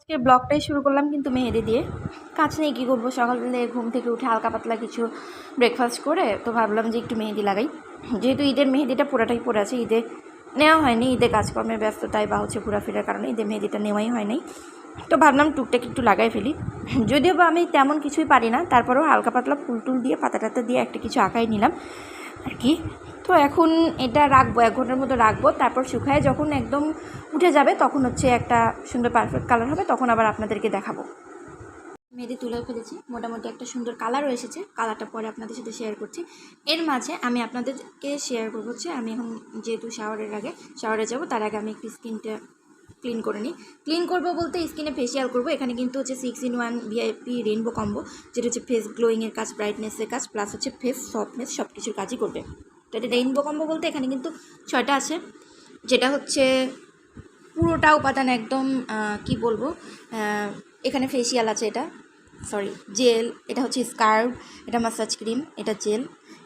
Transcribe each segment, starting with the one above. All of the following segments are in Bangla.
আজকে ব্লগটাই শুরু করলাম কিন্তু মেহেদি দিয়ে। কাজ নেই, কী করবো, সকালবেলা ঘুম থেকে উঠে হালকা পাতলা কিছু ব্রেকফাস্ট করে তো ভাবলাম যে একটু মেহেদি লাগাই। যেহেতু ঈদের মেহেদিটা পুরাটাই পড়ে আছে, ঈদে নেওয়া হয়নি, ঈদে কাজকর্মের ব্যস্ততায় বা ঘোরাফেরার কারণে ঈদে মেহেদিটা নেওয়াই হয় নাই। তো ভাবলাম টুকটাক একটু লাগাই ফেলি। যদিও বা আমি তেমন কিছুই পারি না, তারপরেও হালকা পাতলা ফুল টুল দিয়ে পাতা টাতা দিয়ে একটা কিছু আঁকাই নিলাম আর কি। তো এখন এটা রাখবো, 1 ঘন্টার মতো রাখবো, তারপর শুকায় যখন একদম উঠে যাবে তখন একটা সুন্দর পারফেক্ট কালার হবে, তখন আবার আপনাদেরকে দেখাবো। মেহেদি তুলে ফেলেছি, মোটামুটি একটা সুন্দর কালারও এসেছে। কালারটা পরে আপনাদের সাথে শেয়ার করছি। এর মাঝে আমি আপনাদেরকে শেয়ার করবো হচ্ছে আমি এখন যেহেতু শাওয়ারে যাব, তার আগে আমি একটু স্কিনটা ক্লিন করে নিই। ক্লিন করবো বলতে স্কিনে ফেসিয়াল করবো। এখানে কিন্তু হচ্ছে 6-in-1 VIP রেইনবো কম্বো, যেটা হচ্ছে ফেস গ্লোয়িংয়ের কাজ, ব্রাইটনেসের কাজ, প্লাস হচ্ছে ফেস সফটনেস, সব কিছুর কাজই করবে। তো এটা রেইনবো কম্বো বলতে এখানে কিন্তু 6টা আছে, যেটা হচ্ছে পুরোটা উপাদান একদম কি বলবো, এখানে ফেসিয়াল আছে, এটা জেল, এটা হচ্ছে স্কার্ফ, এটা মাসাজ ক্রিম, এটা জেল,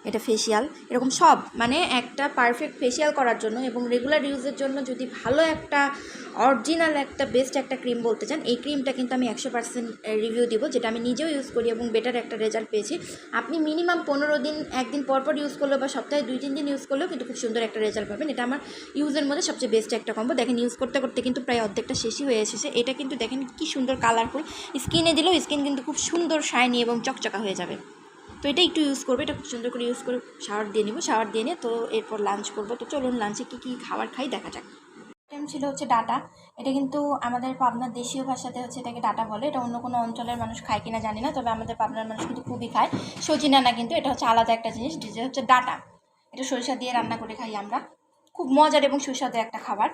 এটা ফেসিয়াল, এরকম সব মানে একটা পারফেক্ট ফেসিয়াল করার জন্য এবং রেগুলার ইউজের জন্য যদি ভালো একটা অরিজিনাল একটা বেস্ট একটা ক্রিম বলতে চান, এই ক্রিমটা কিন্তু আমি 100% রিভিউ দিব, যেটা আমি নিজেও ইউজ করি এবং বেটার একটা রেজাল্ট পেয়েছি। আপনি মিনিমাম 15 দিন, একদিন পরপর ইউজ করলেও বা সপ্তাহে 2-3 দিন ইউজ করলেও কিন্তু খুব সুন্দর একটা রেজাল্ট পাবেন। এটা আমার ইউজের মধ্যে সবচেয়ে বেস্ট একটা কম্বো। দেখেন ইউজ করতে করতে কিন্তু প্রায় অর্ধেকটা শেষই হয়ে এসেছে। এটা কিন্তু দেখেন কি সুন্দর কালারফুল, স্কিনে দিলেও স্কিন কিন্তু খুব সুন্দর শাইনি এবং চকচকা হয়ে যাবে। তো এটা একটু ইউজ করবো, এটা খুব সুন্দর করে ইউজ করে শাওয়ার দিয়ে নিব। শাওয়ার দিয়ে নিয়ে তো এরপর লাঞ্চ করবো। তো চলুন লাঞ্চে কী খাবার খাই দেখা যাক। ছিল হচ্ছে ডাটা। এটা কিন্তু আমাদের পাবনার দেশীয় ভাষাতে হচ্ছে এটাকে ডাটা বলে। এটা অন্য কোনো অঞ্চলের মানুষ খায় কিনা জানি না, তবে আমাদের পাবনার মানুষ কিন্তু খুবই খায়। সজিনা না, কিন্তু এটা হচ্ছে আলাদা একটা জিনিস, যেটা হচ্ছে ডাটা। এটা সরিষা দিয়ে রান্না করে খাই আমরা, খুব মজার এবং সুস্বাদু একটা খাবার।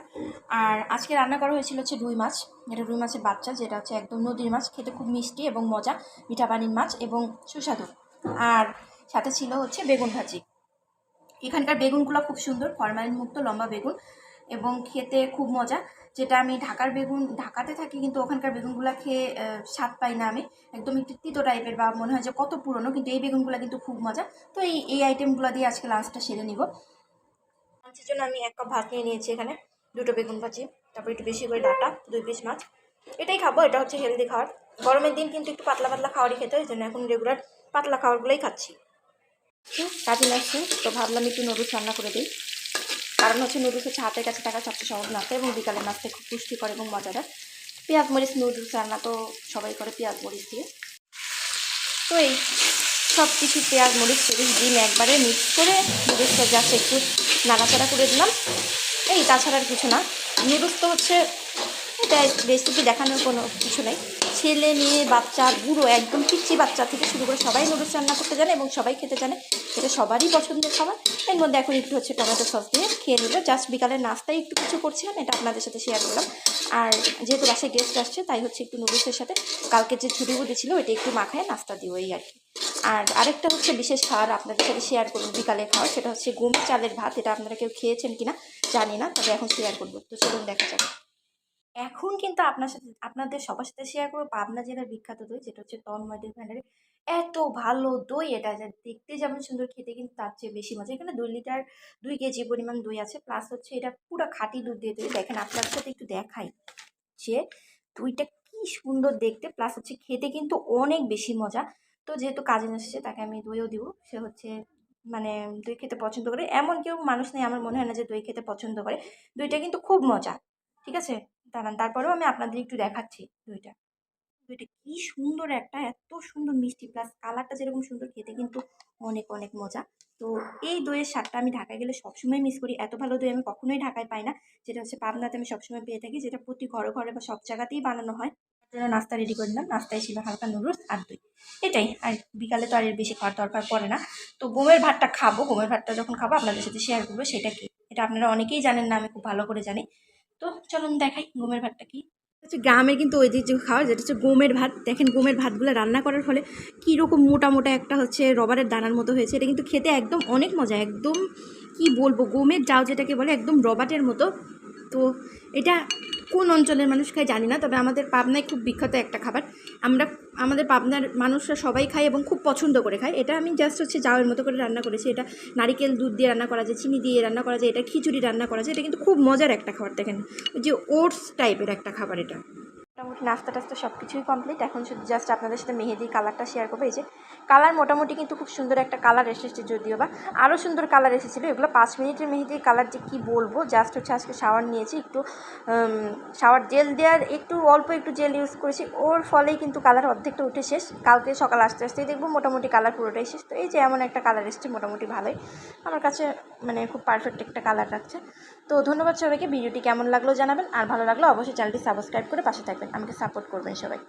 আর আজকে রান্না করা হয়েছিল হচ্ছে রুই মাছ। এটা রুই মাছের বাচ্চা, যেটা হচ্ছে একদম নদীর মাছ, খেতে খুব মিষ্টি এবং মজা, মিঠা পানির মাছ এবং সুস্বাদু। আর সাথে ছিল হচ্ছে বেগুন ভাজি। এখানকার বেগুনগুলো খুব সুন্দর, ফরমালিন মুক্ত লম্বা বেগুন এবং খেতে খুব মজা। যেটা আমি ঢাকার বেগুন, ঢাকাতে থাকি কিন্তু ওখানকার বেগুনগুলো খেয়ে স্বাদ পাই না আমি, একদম একটু তিতো টাইপের বা মনে হয় যে কত পুরনো, কিন্তু এই বেগুনগুলো কিন্তু খুব মজা। তো এই আইটেমগুলো দিয়ে আজকে লাঞ্চটা সেরে নিব। লাঞ্চের জন্য আমি 1 কাপ ভাত নিয়ে নিয়েছি, এখানে 2টো বেগুন ভাজি, তারপর একটু বেশি করে ডাটা, 2 পিস মাছ। এটাই খাবো, এটা হচ্ছে হেলদি খাবার। গরমের দিন কিন্তু একটু পাতলা পাতলা খাবারই খেতে হয়, এই জন্য এখন রেগুলার পাতলা খাবারগুলোই খাচ্ছি। কাজে লাগছে তো ভাবলাম একটু নুডলস রান্না করে দিই, কারণ হচ্ছে নুডলস হচ্ছে হাতের কাছে থাকা সবচেয়ে সহজ নাস্তা এবং বিকালের নাস্তায় খুব পুষ্টিকর এবং মজাদার। পেঁয়াজ মরিচ নুডলস রান্না তো সবাই করে পেঁয়াজ মরিচ দিয়ে। তো এই সব কিছু পেঁয়াজ মরিচ ডিম একবারে মিক্স করে নুডলসটা জাস্ট একটু নাড়াচাড়া করে দিলাম, এই তাছাড়া আর কিছু না। নুডলস তো হচ্ছে এটা রেসিপি দেখানোর কোনো কিছু নেই, ছেলে মেয়ে বাচ্চা বুড়ো একদম পিচ্ছি বাচ্চা থেকে শুরু করে সবাই নুডলস রান্না করতে জানে এবং সবাই খেতে জানে, এটা সবারই পছন্দের খাবার। এর মধ্যে এখন একটু হচ্ছে টমেটো সস দিয়ে খেয়ে নিল। জাস্ট বিকালের নাস্তায় একটু কিছু করছিলাম, এটা আপনাদের সাথে শেয়ার করলাম। আর যেহেতু বাসায় গেস্ট আসছে, তাই হচ্ছে একটু নুডলসের সাথে কালকে যে ছুটি বুটি ছিল ওইটা একটু মাখায় নাস্তা দিও, এই আর কি। আর আরেকটা হচ্ছে বিশেষ খাবার আপনাদের সাথে শেয়ার করবো, বিকালে খাওয়া, সেটা হচ্ছে গমের চালের ভাত। এটা আপনারা কেউ খেয়েছেন কিনা জানি না, তবে এখন শেয়ার করবো। তো চলুন দেখা যাবে। এখন কিন্তু আপনাদের সবার সাথে শেয়ার করবো পাবনা জেলার বিখ্যাত দই, যেটা হচ্ছে তন্ময় ভান্ডারের এত ভালো দই। এটা যা দেখতে যেমন সুন্দর, খেতে কিন্তু তার চেয়ে বেশি মজা। এখানে 2 কেজি পরিমাণ দই আছে, প্লাস হচ্ছে এটা পুরো খাঁটি দুধ দিয়ে তৈরি। দেখেন আপনার সাথে একটু দেখাই যে দইটা কি সুন্দর দেখতে, প্লাস হচ্ছে খেতে কিন্তু অনেক বেশি মজা। তো যেহেতু কাজিন আসছে, তাকে আমি দইও দিব। সে হচ্ছে মানে দই খেতে পছন্দ করে, এমন কেউ মানুষ নেই আমার মনে হয় না যে দই খেতে পছন্দ করে। দইটা কিন্তু খুব মজা, ঠিক আছে। দাঁড়ান, তারপরেও আমি আপনাদের একটু দেখাচ্ছি দইটা। দইটা কি সুন্দর, একটা এত সুন্দর মিষ্টি, প্লাস কালারটা যেরকম সুন্দর, খেতে কিন্তু অনেক অনেক মজা। তো এই দইয়ের স্বাদটা আমি ঢাকায় গেলে সবসময় মিস করি। এত ভালো দই আমি কখনোই ঢাকায় পাই না, যেটা হচ্ছে পাবনাতে আমি সবসময় পেয়ে থাকি, যেটা প্রতি ঘরে ঘরে বা সব জায়গাতেই বানানো হয়। তার জন্য নাস্তা রেডি করে নিলাম। নাস্তায় ছিল হালকা নুডলস আর দই, এটাই। আর বিকালে তো আর এর বেশি খাওয়ার দরকার পড়ে না। তো গমের ভাতটা খাবো, গমের ভাতটা যখন খাবো আপনাদের সাথে শেয়ার করবো সেটা কি। এটা আপনারা অনেকেই জানেন না, আমি খুব ভালো করে জানি। তো চলুন দেখাই গমের ভাতটা কি। হচ্ছে গ্রামের কিন্তু ঐতিহ্য খাওয়া, যেটা হচ্ছে গমের ভাত। দেখেন গমের ভাতগুলো রান্না করার ফলে কীরকম মোটা মোটা একটা হচ্ছে রবারের দানার মতো হয়েছে। এটা কিন্তু খেতে একদম অনেক মজা, একদম কি বলবো, গমের জাউ যেটাকে বলে একদম রবারের মতো। তো এটা কোন অঞ্চলের মানুষ খায় জানি না, তবে আমাদের পাবনায় খুব বিখ্যাত একটা খাবার। আমাদের পাবনার মানুষরা সবাই খায় এবং খুব পছন্দ করে খায়। এটা আমি জাস্ট হচ্ছে জাউয়ের মতো করে রান্না করেছি। এটা নারিকেল দুধ দিয়ে রান্না করা যায়, চিনি দিয়ে রান্না করা যায়, এটা খিচুড়ি রান্না করা যায়। এটা কিন্তু খুব মজার একটা খাবার। দেখেন ওই যে ওটস টাইপের একটা খাবার এটা। মোটামুটি নাস্তা টাস্তা সব কিছুই কমপ্লিট। এখন শুধু জাস্ট আপনাদের সাথে মেহেদির কালারটা শেয়ার করবো। এই যে কালার মোটামুটি কিন্তু খুব সুন্দর একটা কালার এসেছে, যদিও বা আরও সুন্দর কালার এসেছিলো। এগুলো 5 মিনিটের মেহেদির কালার যে কী বলবো। জাস্ট হচ্ছে আজকে শাওয়ার নিয়েছি, একটু শাওয়ার জেল দেওয়ার একটু অল্প একটু জেল ইউজ করেছি, ওর ফলেই কিন্তু কালার অর্ধেকটা উঠে শেষ। কালকে সকাল আসতে আসতেই দেখবো মোটামুটি কালার পুরোটাই শেষ। তো এই যে এমন একটা কালার এসছে, মোটামুটি ভালোই আমার কাছে, মানে খুব পারফেক্ট একটা কালার লাগছে। তো ধন্যবাদ সবাইকে। ভিডিওটি কেমন লাগলো জানাবেন, আর ভালো লাগলো অবশ্যই চ্যানেলটি সাবস্ক্রাইব করে পাশে থাকবেন, আমাকে সাপোর্ট করবেন সবাই।